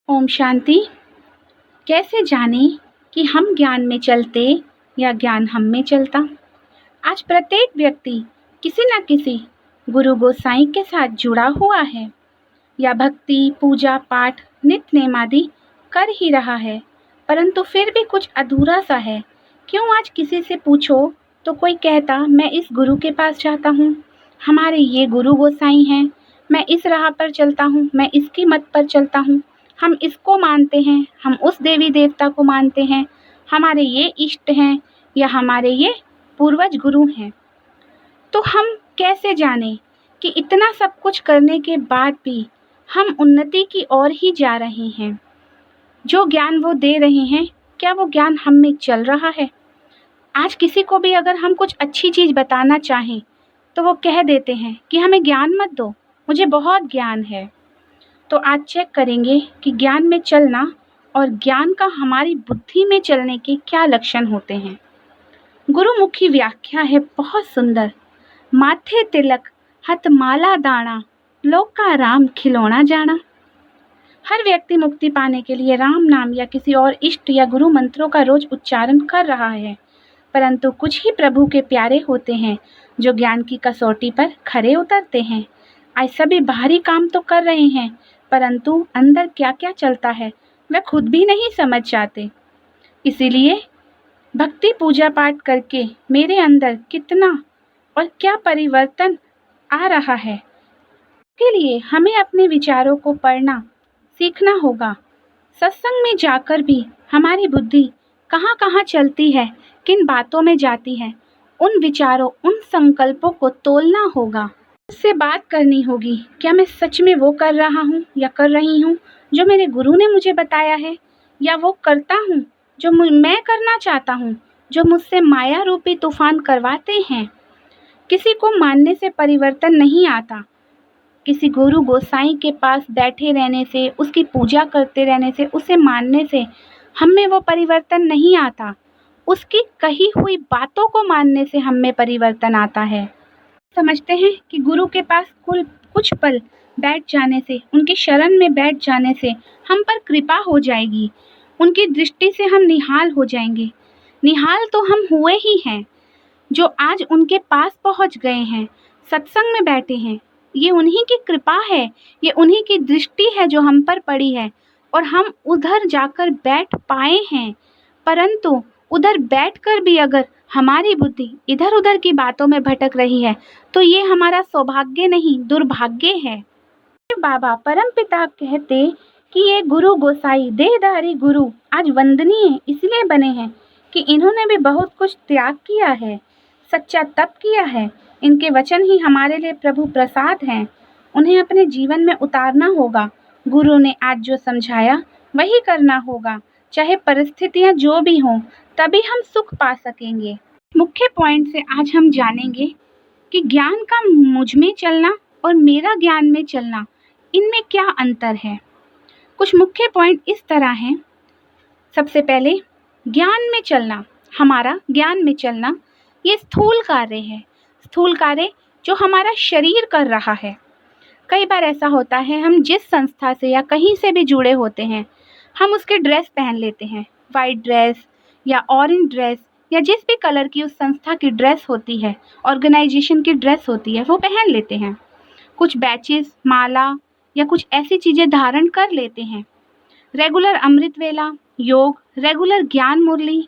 ओम शांति। कैसे जाने कि हम ज्ञान में चलते या ज्ञान हम में चलता। आज प्रत्येक व्यक्ति किसी न किसी गुरु गोसाई के साथ जुड़ा हुआ है या भक्ति पूजा पाठ नित्य नेम आदि कर ही रहा है, परंतु फिर भी कुछ अधूरा सा है। क्यों? आज किसी से पूछो तो कोई कहता मैं इस गुरु के पास जाता हूँ, हमारे ये गुरु गोसाई हैं, मैं इस राह पर चलता हूँ, मैं इसकी मत पर चलता हूँ, हम इसको मानते हैं, हम उस देवी देवता को मानते हैं, हमारे ये इष्ट हैं या हमारे ये पूर्वज गुरु हैं। तो हम कैसे जाने कि इतना सब कुछ करने के बाद भी हम उन्नति की ओर ही जा रहे हैं? जो ज्ञान वो दे रहे हैं, क्या वो ज्ञान हम में चल रहा है? आज किसी को भी अगर हम कुछ अच्छी चीज़ बताना चाहें तो वो कह देते हैं कि हमें ज्ञान मत दो, मुझे बहुत ज्ञान है। तो आज चेक करेंगे कि ज्ञान में चलना और ज्ञान का हमारी बुद्धि में चलने के क्या लक्षण होते हैं। गुरुमुखी व्याख्या है बहुत सुंदर। माथे तिलक हथ माला दाना, लोक का राम खिलौना जाना। हर व्यक्ति मुक्ति पाने के लिए राम नाम या किसी और इष्ट या गुरु मंत्रों का रोज उच्चारण कर रहा है, परंतु कुछ ही प्रभु के प्यारे होते हैं जो ज्ञान की कसौटी पर खरे उतरते हैं। आज सभी बाहरी काम तो कर रहे हैं, परंतु अंदर क्या क्या चलता है वह खुद भी नहीं समझ जाते। इसीलिए भक्ति पूजा पाठ करके मेरे अंदर कितना और क्या परिवर्तन आ रहा है, इसके लिए हमें अपने विचारों को पढ़ना सीखना होगा। सत्संग में जाकर भी हमारी बुद्धि कहाँ कहाँ चलती है, किन बातों में जाती है, उन विचारों उन संकल्पों को तोलना होगा, उससे बात करनी होगी। क्या मैं सच में वो कर रहा हूँ या कर रही हूँ जो मेरे गुरु ने मुझे बताया है, या वो करता हूँ जो मैं करना चाहता हूँ, जो मुझसे माया रूपी तूफान करवाते हैं। किसी को मानने से परिवर्तन नहीं आता, किसी गुरु गोसाई के पास बैठे रहने से, उसकी पूजा करते रहने से, उसे मानने से हम में वो परिवर्तन नहीं आता। उसकी कही हुई बातों को मानने से हम में परिवर्तन आता है। समझते हैं कि गुरु के पास कुछ पल बैठ जाने से, उनकी शरण में बैठ जाने से हम पर कृपा हो जाएगी, उनकी दृष्टि से हम निहाल हो जाएंगे। निहाल तो हम हुए ही हैं, जो आज उनके पास पहुंच गए हैं, सत्संग में बैठे हैं। ये उन्हीं की कृपा है, ये उन्हीं की दृष्टि है जो हम पर पड़ी है और हम उधर जाकर बैठ पाए हैं। परंतु उधर बैठकर भी अगर हमारी बुद्धि इधर उधर की बातों में भटक रही है तो ये हमारा सौभाग्य नहीं, दुर्भाग्य है। बाबा परमपिता कहते कि ये गुरु गोसाई देहधारी गुरु आज वंदनीय इसलिए बने हैं कि इन्होंने भी बहुत कुछ त्याग किया है, सच्चा तप किया है। इनके वचन ही हमारे लिए प्रभु प्रसाद हैं, उन्हें अपने जीवन में उतारना होगा। गुरु ने आज जो समझाया वही करना होगा, चाहे परिस्थितियां जो भी हों, तभी हम सुख पा सकेंगे। मुख्य पॉइंट से आज हम जानेंगे कि ज्ञान का मुझ में चलना और मेरा ज्ञान में चलना, इनमें क्या अंतर है। कुछ मुख्य पॉइंट इस तरह हैं। सबसे पहले ज्ञान में चलना, हमारा ज्ञान में चलना ये स्थूल कार्य है, स्थूल कार्य जो हमारा शरीर कर रहा है। कई बार ऐसा होता है, हम जिस संस्था से या कहीं से भी जुड़े होते हैं, हम उसके ड्रेस पहन लेते हैं, वाइट ड्रेस या ऑरेंज ड्रेस या जिस भी कलर की उस संस्था की ड्रेस होती है, ऑर्गेनाइजेशन की ड्रेस होती है, वो पहन लेते हैं। कुछ बैचेस, माला या कुछ ऐसी चीज़ें धारण कर लेते हैं। रेगुलर अमृत वेला, योग, रेगुलर ज्ञान मुरली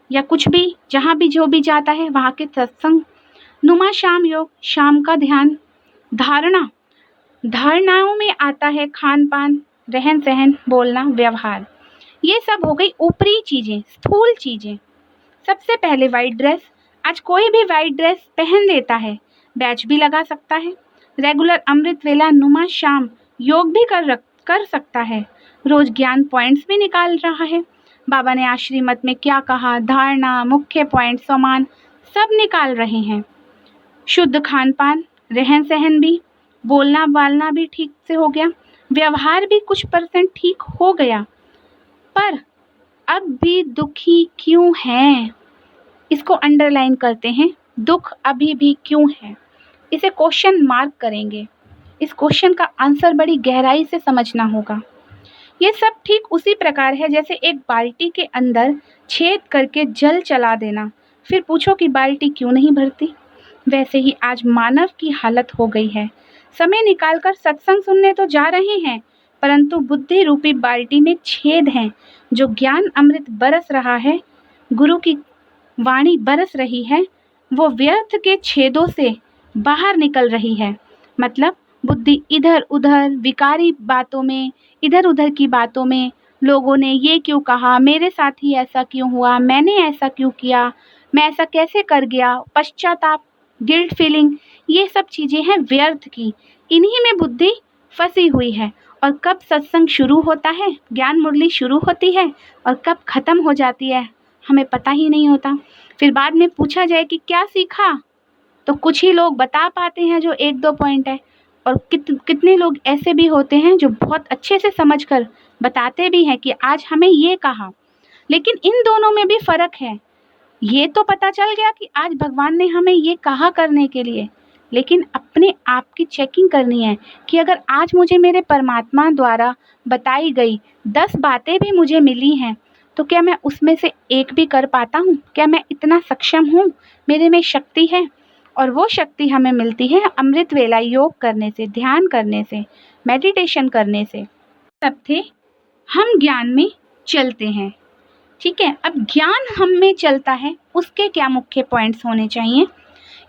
या कुछ भी, जहाँ भी जो भी जाता है वहाँ के सत्संग, नुमा शाम योग, शाम का ध्यान, धारणाओं में आता है खान पान, रहन सहन, बोलना, व्यवहार। ये सब हो गई ऊपरी चीज़ें, स्थूल चीज़ें। सबसे पहले वाइट ड्रेस, आज कोई भी वाइट ड्रेस पहन लेता है, बैच भी लगा सकता है, रेगुलर अमृत वेला, नुमा शाम योग भी कर सकता है, रोज ज्ञान पॉइंट्स भी निकाल रहा है। बाबा ने आज श्रीमत में क्या कहा, धारणा, मुख्य पॉइंट, समान सब निकाल रहे हैं। शुद्ध खान पान, रहन सहन भी, बोलना बालना भी ठीक से हो गया, व्यवहार भी कुछ % ठीक हो गया, पर अब भी दुखी क्यों हैं? इसको अंडरलाइन करते हैं, दुख अभी भी क्यों है? इसे क्वेश्चन मार्क करेंगे। इस क्वेश्चन का आंसर बड़ी गहराई से समझना होगा। ये सब ठीक उसी प्रकार है जैसे एक बाल्टी के अंदर छेद करके जल चला देना, फिर पूछो कि बाल्टी क्यों नहीं भरती। वैसे ही आज मानव की हालत हो गई है। समय निकालकर सत्संग सुनने तो जा रहे हैं, परंतु बुद्धि रूपी बाल्टी में छेद हैं। जो ज्ञान अमृत बरस रहा है, गुरु की वाणी बरस रही है, वो व्यर्थ के छेदों से बाहर निकल रही है। मतलब बुद्धि इधर उधर विकारी बातों में, इधर उधर की बातों में, लोगों ने ये क्यों कहा, मेरे साथ ही ऐसा क्यों हुआ, मैंने ऐसा क्यों किया, मैं ऐसा कैसे कर गया, पश्चाताप, गिल्ट फीलिंग, ये सब चीज़ें हैं व्यर्थ की। इन्हीं में बुद्धि फंसी हुई है। और कब सत्संग शुरू होता है, ज्ञान मुरली शुरू होती है, और कब ख़त्म हो जाती है, हमें पता ही नहीं होता। फिर बाद में पूछा जाए कि क्या सीखा, तो कुछ ही लोग बता पाते हैं जो 1-2 पॉइंट है, और कितने लोग ऐसे भी होते हैं जो बहुत अच्छे से समझकर बताते भी हैं कि आज हमें ये कहा। लेकिन इन दोनों में भी फ़र्क है। ये तो पता चल गया कि आज भगवान ने हमें ये कहा करने के लिए, लेकिन अपने आप की चेकिंग करनी है कि अगर आज मुझे मेरे परमात्मा द्वारा बताई गई 10 बातें भी मुझे मिली हैं, तो क्या मैं उसमें से एक भी कर पाता हूँ? क्या मैं इतना सक्षम हूँ? मेरे में शक्ति है। और वो शक्ति हमें मिलती है अमृत वेला योग करने से, ध्यान करने से, मेडिटेशन करने से। सब थे, हम ज्ञान में चलते हैं। ठीक है, अब ज्ञान हम में चलता है, उसके क्या मुख्य पॉइंट्स होने चाहिए?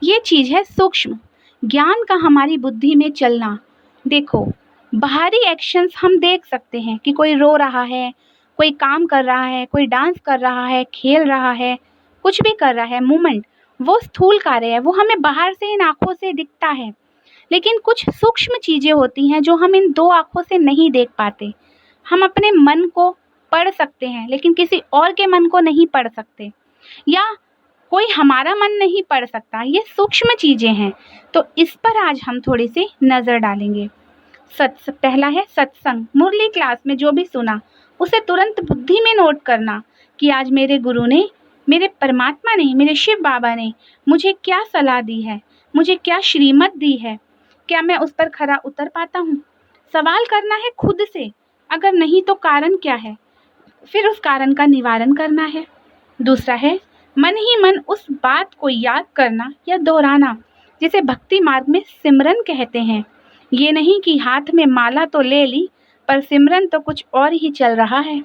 ये चीज़ है सूक्ष्म ज्ञान का हमारी बुद्धि में चलना। देखो, बाहरी एक्शंस हम देख सकते हैं कि कोई रो रहा है, कोई काम कर रहा है, कोई डांस कर रहा है, खेल रहा है, कुछ भी कर रहा है, मूवमेंट, वो स्थूल कार्य है, वो हमें बाहर से इन आँखों से दिखता है। लेकिन कुछ सूक्ष्म चीज़ें होती हैं जो हम इन 2 आँखों से नहीं देख पाते। हम अपने मन को पढ़ सकते हैं, लेकिन किसी और के मन को नहीं पढ़ सकते, या कोई हमारा मन नहीं पढ़ सकता। ये सूक्ष्म चीज़ें हैं, तो इस पर आज हम थोड़ी सी नज़र डालेंगे। पहला है सत्संग। मुरली क्लास में जो भी सुना उसे तुरंत बुद्धि में नोट करना कि आज मेरे गुरु ने, मेरे परमात्मा ने, मेरे शिव बाबा ने मुझे क्या सलाह दी है, मुझे क्या श्रीमत दी है, क्या मैं उस पर खरा उतर पाता हूँ? सवाल करना है खुद से, अगर नहीं तो कारण क्या है, फिर उस कारण का निवारण करना है। दूसरा है मन ही मन उस बात को याद करना या दोहराना, जिसे भक्ति मार्ग में सिमरन कहते हैं। ये नहीं कि हाथ में माला तो ले ली, पर सिमरन तो कुछ और ही चल रहा है।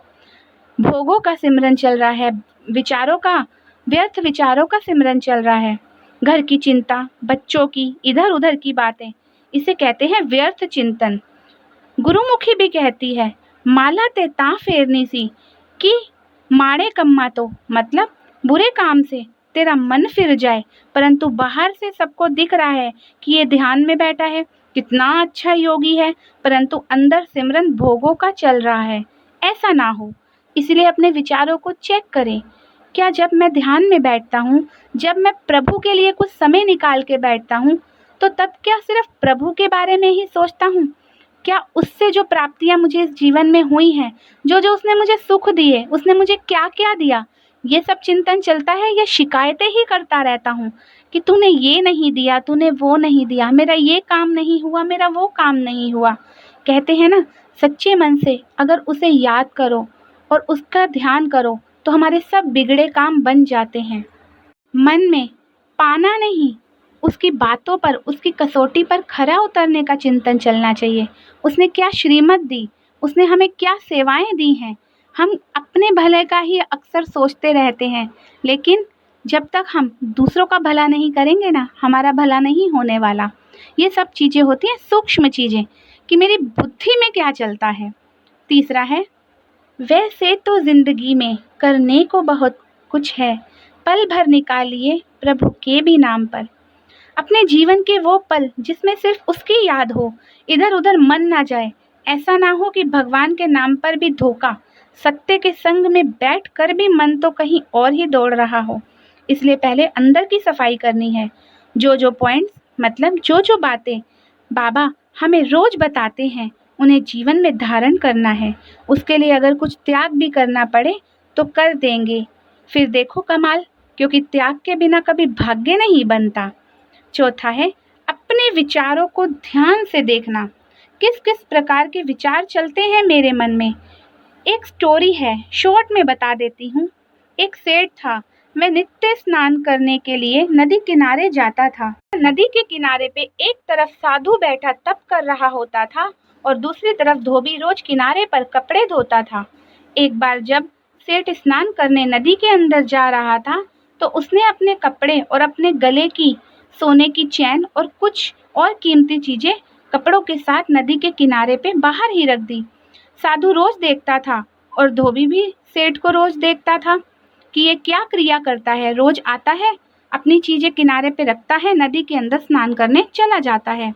भोगों का सिमरन चल रहा है, विचारों का, व्यर्थ विचारों का सिमरन चल रहा है, घर की चिंता, बच्चों की, इधर उधर की बातें, इसे कहते हैं व्यर्थ चिंतन। गुरुमुखी भी कहती है, माला ते ता फेरनी सी कि माड़े कम्मा तो, मतलब बुरे काम से तेरा मन फिर जाए, परंतु बाहर से सबको दिख रहा है कि ये ध्यान में बैठा है, कितना अच्छा योगी है, परंतु अंदर सिमरन भोगों का चल रहा है। ऐसा ना हो, इसलिए अपने विचारों को चेक करें। क्या जब मैं ध्यान में बैठता हूँ, जब मैं प्रभु के लिए कुछ समय निकाल के बैठता हूँ, तो तब क्या सिर्फ प्रभु के बारे में ही सोचता हूँ? क्या उससे जो प्राप्तियाँ मुझे इस जीवन में हुई हैं, जो जो उसने मुझे सुख दिए, उसने मुझे क्या क्या दिया, ये सब चिंतन चलता है, या शिकायतें ही करता रहता हूँ कि तूने ये नहीं दिया, तूने वो नहीं दिया, मेरा ये काम नहीं हुआ, मेरा वो काम नहीं हुआ। कहते हैं ना, सच्चे मन से अगर उसे याद करो और उसका ध्यान करो, तो हमारे सब बिगड़े काम बन जाते हैं। मन में पाना नहीं, उसकी बातों पर, उसकी कसौटी पर खरा उतरने का चिंतन चलना चाहिए। उसने क्या श्रीमत दी, उसने हमें क्या सेवाएं दी हैं। हम अपने भले का ही अक्सर सोचते रहते हैं, लेकिन जब तक हम दूसरों का भला नहीं करेंगे ना, हमारा भला नहीं होने वाला। ये सब चीज़ें होती हैं सूक्ष्म चीज़ें, कि मेरी बुद्धि में क्या चलता है। तीसरा है, वैसे तो ज़िंदगी में करने को बहुत कुछ है, पल भर निकालिए प्रभु के भी नाम पर। अपने जीवन के वो पल जिसमें सिर्फ उसकी याद हो, इधर उधर मन ना जाए। ऐसा ना हो कि भगवान के नाम पर भी धोखा, सत्य के संग में बैठ कर भी मन तो कहीं और ही दौड़ रहा हो। इसलिए पहले अंदर की सफाई करनी है। जो जो पॉइंट्स, मतलब जो जो बातें बाबा हमें रोज बताते हैं, उन्हें जीवन में धारण करना है। उसके लिए अगर कुछ त्याग भी करना पड़े तो कर देंगे, फिर देखो कमाल, क्योंकि त्याग के बिना कभी भाग्य नहीं बनता। चौथा है, अपने विचारों को ध्यान से देखना किस किस प्रकार के विचार चलते हैं मेरे मन में। एक स्टोरी है, शॉर्ट में बता देती हूँ। एक सेठ था, वह नित्य स्नान करने के लिए नदी किनारे जाता था। नदी के किनारे पे एक तरफ साधु बैठा तप कर रहा होता था और दूसरी तरफ धोबी रोज किनारे पर कपड़े धोता था। एक बार जब सेठ स्नान करने नदी के अंदर जा रहा था तो उसने अपने कपड़े और अपने गले की सोने की चैन और कुछ और कीमती चीजें कपड़ों के साथ नदी के किनारे पे बाहर ही रख दी। साधु रोज देखता था और धोबी भी सेठ को रोज देखता था कि ये क्या क्रिया करता है। रोज आता है, अपनी चीजें किनारे पे रखता है, नदी के अंदर स्नान करने चला जाता है।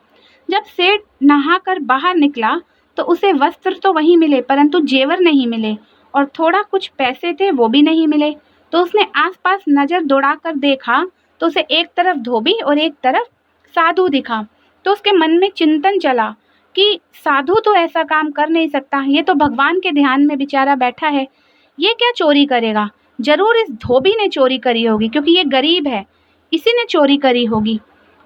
जब सेठ नहाकर बाहर निकला तो उसे वस्त्र तो वहीं मिले परंतु जेवर नहीं मिले और थोड़ा कुछ पैसे थे वो भी नहीं मिले। तो उसने आसपास नजर दौड़ाकर देखा तो उसे एक तरफ धोबी और एक तरफ साधु दिखा। तो उसके मन में चिंतन चला कि साधु तो ऐसा काम कर नहीं सकता, ये तो भगवान के ध्यान में बेचारा बैठा है, ये क्या चोरी करेगा। जरूर इस धोबी ने चोरी करी होगी क्योंकि ये गरीब है, इसी ने चोरी करी होगी।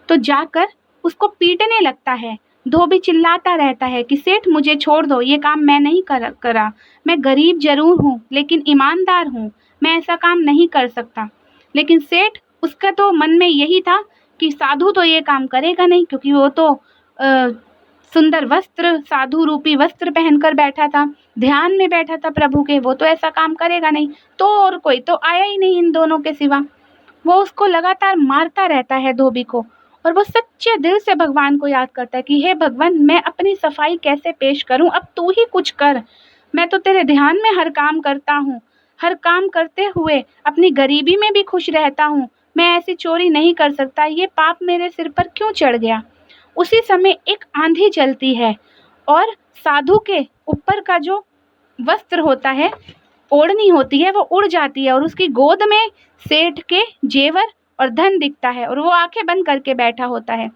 तो जाकर उसको पीटने लगता है। धोबी चिल्लाता रहता है कि सेठ मुझे छोड़ दो, ये काम मैं नहीं करा, मैं गरीब जरूर हूँ लेकिन ईमानदार हूँ, मैं ऐसा काम नहीं कर सकता। लेकिन सेठ, उसका तो मन में यही था कि साधु तो ये काम करेगा नहीं क्योंकि वो तो सुंदर वस्त्र, साधु रूपी वस्त्र पहनकर बैठा था, ध्यान में बैठा था प्रभु के, वो तो ऐसा काम करेगा नहीं। तो और कोई तो आया ही नहीं इन दोनों के सिवा। वो उसको लगातार मारता रहता है धोबी को और वो सच्चे दिल से भगवान को याद करता है कि हे भगवान, मैं अपनी सफाई कैसे पेश करूं, अब तू ही कुछ कर। मैं तो तेरे ध्यान में हर काम करता हूँ, हर काम करते हुए अपनी गरीबी में भी खुश रहता हूँ, मैं ऐसी चोरी नहीं कर सकता, ये पाप मेरे सिर पर क्यों चढ़ गया। उसी समय एक आंधी चलती है और साधु के ऊपर का जो वस्त्र होता है, ओढ़नी होती है, वो उड़ जाती है और उसकी गोद में सेठ के जेवर और धन दिखता है और वो आंखें बंद करके बैठा होता है।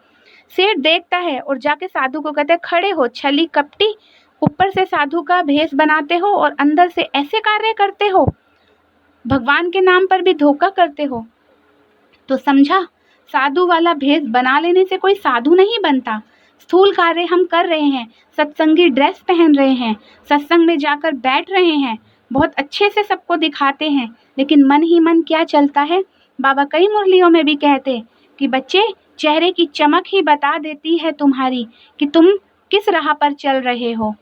सेठ देखता है और जाके साधु को कहता है, खड़े हो छली कपटी, ऊपर से साधु का भेष बनाते हो और अंदर से ऐसे कार्य करते हो, भगवान के नाम पर भी धोखा करते हो। तो समझा, साधु वाला भेष बना लेने से कोई साधु नहीं बनता। स्थूल कार्य हम कर रहे हैं, सत्संगी ड्रेस पहन रहे हैं, सत्संग में जाकर बैठ रहे हैं, बहुत अच्छे से सबको दिखाते हैं, लेकिन मन ही मन क्या चलता है। बाबा कई मुरलियों में भी कहते कि बच्चे, चेहरे की चमक ही बता देती है तुम्हारी कि तुम किस राह पर चल रहे हो,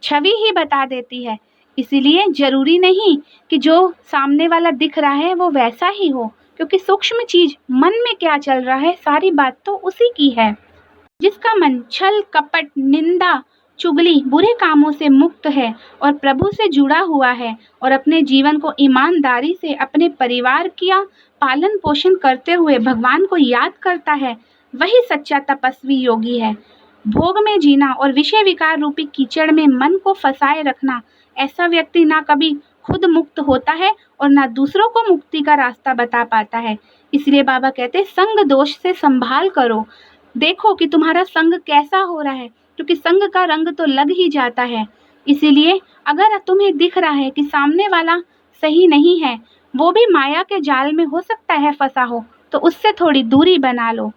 छवि ही बता देती है। इसीलिए जरूरी नहीं कि जो सामने वाला दिख रहा है वो वैसा ही हो, क्योंकि सूक्ष्म चीज मन में क्या चल रहा है, सारी बात तो उसी की है। जिसका मन छल कपट निंदा चुगली बुरे कामों से मुक्त है और प्रभु से जुड़ा हुआ है और अपने जीवन को ईमानदारी से अपने परिवार का पालन पोषण करते हुए भगवान को याद करता है, वही सच्चा तपस्वी योगी है। भोग में जीना और विषय विकार रूपी कीचड़ में मन को फंसाए रखना, ऐसा व्यक्ति ना कभी खुद मुक्त होता है और ना दूसरों को मुक्ति का रास्ता बता पाता है। इसलिए बाबा कहते हैं, संग दोष से संभाल करो, देखो कि तुम्हारा संग कैसा हो रहा है, क्योंकि संग का रंग तो लग ही जाता है। इसीलिए अगर तुम्हें दिख रहा है कि सामने वाला सही नहीं है, वो भी माया के जाल में हो सकता है फंसा हो, तो उससे थोड़ी दूरी बना लो।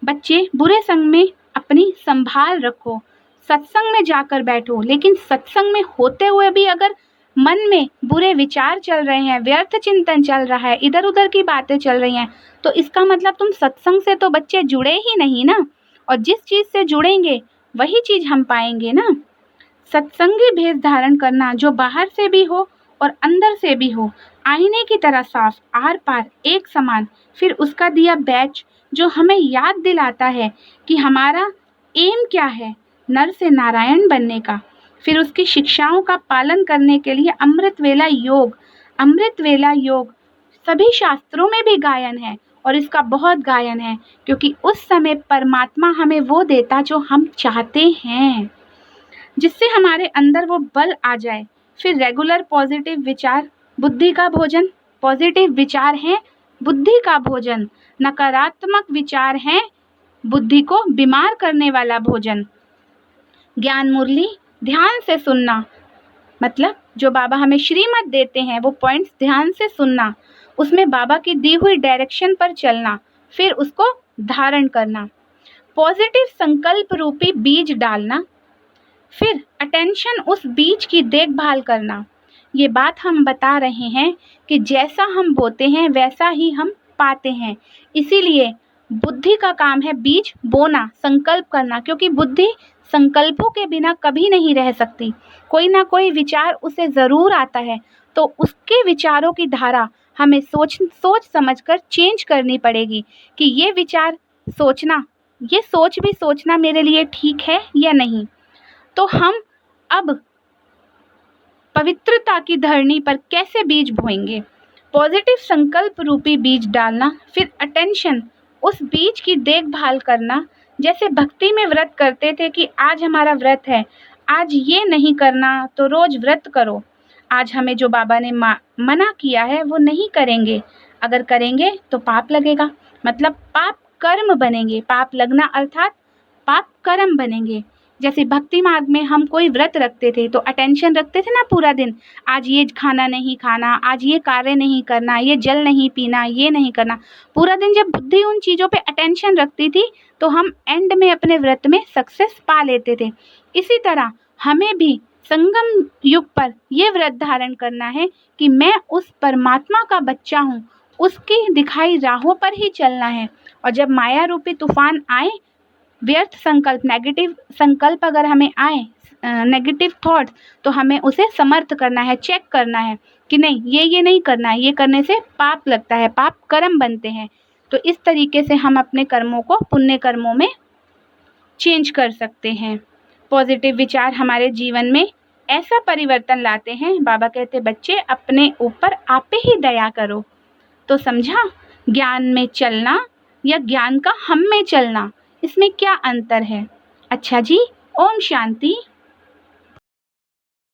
बच्चे, बुरे संग में अपनी संभाल रखो, सत्संग में जाकर बैठो, लेकिन सत्संग में होते हुए भी अगर मन में बुरे विचार चल रहे हैं, व्यर्थ चिंतन चल रहा है, इधर उधर की बातें चल रही हैं, तो इसका मतलब तुम सत्संग से तो बच्चे जुड़े ही नहीं ना। और जिस चीज से जुड़ेंगे वही चीज हम पाएंगे ना। सत्संगी भेष धारण करना जो बाहर से भी हो और अंदर से भी हो, आईने की तरह साफ, आर पार एक समान, फिर उसका दिया बैच जो हमें याद दिलाता है कि हमारा एम क्या है, नर से नारायण बनने का। फिर उसकी शिक्षाओं का पालन करने के लिए अमृत वेला योग सभी शास्त्रों में भी गायन है और इसका बहुत गायन है, क्योंकि उस समय परमात्मा हमें वो देता जो हम चाहते हैं, जिससे हमारे अंदर वो बल आ जाए। फिर रेगुलर पॉजिटिव विचार, बुद्धि का भोजन, पॉजिटिव विचार हैं बुद्धि का भोजन, नकारात्मक विचार हैं बुद्धि को बीमार करने वाला भोजन। ज्ञान मुरली ध्यान से सुनना, मतलब जो बाबा हमें श्रीमत देते हैं वो पॉइंट्स ध्यान से सुनना, उसमें बाबा की दी हुई डायरेक्शन पर चलना, फिर उसको धारण करना। पॉजिटिव संकल्प रूपी बीज डालना, फिर अटेंशन उस बीज की देखभाल करना। ये बात हम बता रहे हैं कि जैसा हम बोते हैं वैसा ही हम पाते हैं। इसीलिए बुद्धि का काम है बीज बोना, संकल्प करना, क्योंकि बुद्धि संकल्पों के बिना कभी नहीं रह सकती। कोई ना कोई विचार उसे ज़रूर आता है, तो उसके विचारों की धारा हमें सोच समझकर चेंज करनी पड़ेगी कि ये विचार सोचना, ये सोच भी सोचना मेरे लिए ठीक है या नहीं। तो हम अब पवित्रता की धरनी पर कैसे बीज बोएंगे? पॉजिटिव संकल्प रूपी बीज डालना, फिर अटेंशन उस बीज की देखभाल करना। जैसे भक्ति में व्रत करते थे कि आज हमारा व्रत है, आज ये नहीं करना तो रोज व्रत करो। आज हमें जो बाबा ने मना किया है वो नहीं करेंगे, अगर करेंगे तो पाप लगेगा, मतलब पाप कर्म बनेंगे। पाप लगना अर्थात पाप कर्म बनेंगे। जैसे भक्ति मार्ग में हम कोई व्रत रखते थे तो अटेंशन रखते थे ना पूरा दिन, आज ये खाना नहीं खाना, आज ये कार्य नहीं करना, ये जल नहीं पीना, ये नहीं करना। पूरा दिन जब बुद्धि उन चीज़ों पे अटेंशन रखती थी तो हम एंड में अपने व्रत में सक्सेस पा लेते थे। इसी तरह हमें भी संगम युग पर ये व्रत धारण करना है कि मैं उस परमात्मा का बच्चा हूँ, उसकी दिखाई राहों पर ही चलना है। और जब माया रूपी तूफान आए, व्यर्थ संकल्प, नेगेटिव संकल्प अगर हमें आए, नेगेटिव थॉट, तो हमें उसे समर्थ करना है, चेक करना है कि नहीं ये नहीं करना है, ये करने से पाप लगता है, पाप कर्म बनते हैं। तो इस तरीके से हम अपने कर्मों को पुण्य कर्मों में चेंज कर सकते हैं। पॉजिटिव विचार हमारे जीवन में ऐसा परिवर्तन लाते हैं। बाबा कहते बच्चे अपने ऊपर आपे ही दया करो। तो समझा, ज्ञान में चलना या ज्ञान का हम में चलना, इसमें क्या अंतर है? अच्छा जी, ओम शांति।